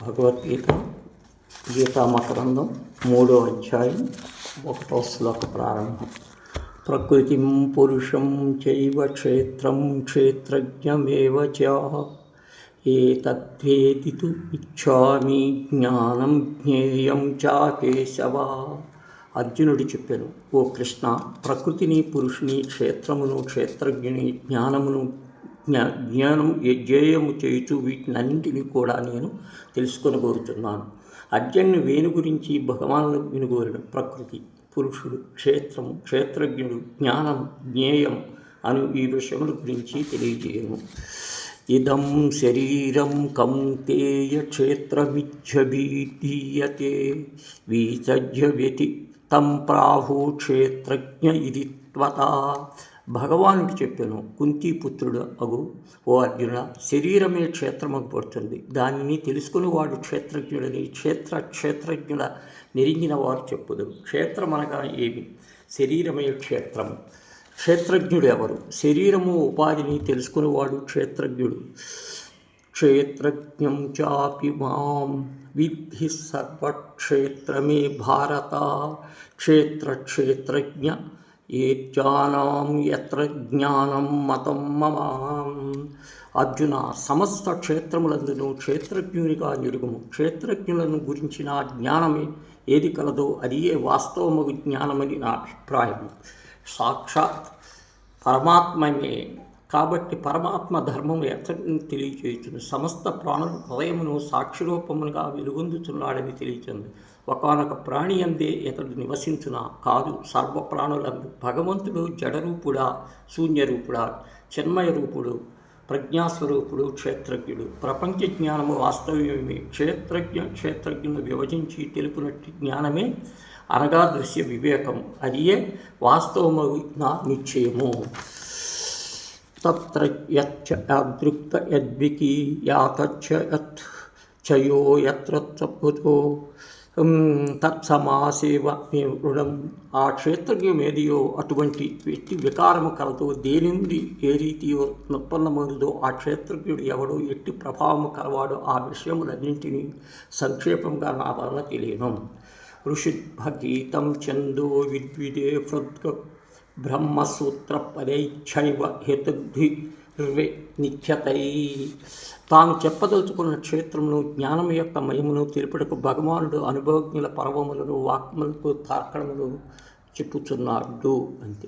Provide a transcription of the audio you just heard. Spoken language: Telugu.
భగవద్గీత గీతామకరందం 3వ అధ్యాయం 1వ శ్లోక ప్రారంభం. ప్రకృతిం పురుషం చైవ క్షేత్రం క్షేత్రజ్ఞమేవ చ ఏతద్వేదితుం ఇచ్ఛామి జ్ఞానం జ్ఞేయం చ కేశవ. అర్జునుడు చెప్పాను, ఓ కృష్ణ, ప్రకృతిని, పురుషుని, క్షేత్రమును, క్షేత్రజ్ఞుని, జ్ఞానం జ్ఞేయము చేయుచు వీటినన్నింటినీ కూడా నేను తెలుసుకొని కోరుతున్నాను. అర్జునుని వేణు గురించి భగవానుడు వినుగోరిన ప్రకృతి, పురుషుడు, క్షేత్రము, క్షేత్రజ్ఞుడు, జ్ఞానం, జ్ఞేయం అను ఈ విషయముల గురించి తెలియజేయను. ఇదం శరీరం కౌంతేయ క్షేత్రమిత్యభిధీయతే విసర్జ్య వ్యతితం ప్రాహు క్షేత్రజ్ఞ ఇది త్వతా. భగవానుడు చెప్పాను, కుంతీపుత్రుడు అగు ఓ అర్జున, శరీరమే క్షేత్రముకు పడుతుంది. దానిని తెలుసుకుని వాడు క్షేత్రజ్ఞుడని క్షేత్రజ్ఞుల నెరిగిన వారు చెప్పుదు. క్షేత్రమనగా ఏమి? శరీరమే క్షేత్రము. క్షేత్రజ్ఞుడు ఎవరు? శరీరము ఉపాధిని తెలుసుకునేవాడు క్షేత్రజ్ఞుడు. క్షేత్రజ్ఞం చాపి మాం విద్ధి సర్వక్షేత్రమే భారత క్షేత్రజ్ఞ ఏ జ్ఞానం ఎత్ర జ్ఞానం మతం మమాం. అర్జున, సమస్త క్షేత్రములందును క్షేత్రజ్ఞునిగా నిరుగుము. క్షేత్రజ్ఞులను గురించిన జ్ఞానమే ఏది కలదో అది ఏ వాస్తవమగు జ్ఞానమని నా అభిప్రాయం. సాక్షాత్ పరమాత్మమే కాబట్టి పరమాత్మ ధర్మము ఎత్తని తెలియచేయుచుంది. సమస్త ప్రాణుల హృదయమును సాక్షిరూపమునుగా వెలుగొందుతున్నాడని తెలియచుంది. ఒకనొక ప్రాణి అందే ఇతడు నివసించున కాదు, సర్వప్రాణులందు. భగవంతుడు జడరూపుడా, శూన్యరూపుడా, చిన్మయ రూపుడు, ప్రజ్ఞాస్వరూపుడు, క్షేత్రజ్ఞుడు. ప్రపంచ జ్ఞానము వాస్తవమే. క్షేత్రజ్ఞులు విభజించి తెలుపునట్టి జ్ఞానమే అనగా దృశ్య వివేకం. అదియే వాస్తవము నా నిశ్చయము. తత్ర యచ్చ యాదృక్త యద్వికి యాతచ్చ యత్ చయో యత్ర తప్పుతో తత్సమాసేవ రుణం. ఆ క్షేత్రజ్ఞం ఏదియో అటువంటి ఎట్టి వికారము కలదో, దేని నుండి ఏ రీతియో ఉత్పన్నమైనదో ఆ క్షేత్రజ్ఞుడు ఎవడో, ఎట్టి ప్రభావము కలవాడో ఆ విషయములన్నింటినీ సంక్షేపంగా నా వలన తెలియను. ఋషిద్భగీతం ఛందో విద్విదే హృద్గ బ్రహ్మసూత్ర పరైచ్ఛైవ హేతుర్వే నిఖ్యతై. తాను చెప్పదలుచుకున్న క్షేత్రమును, జ్ఞానం యొక్క మయమును తెలుపుటకు భగవానుడు అనుభవజ్ఞుల పర్వములను, వాక్యములకు తార్కణములను చెప్పుచున్నాడు. అంతే.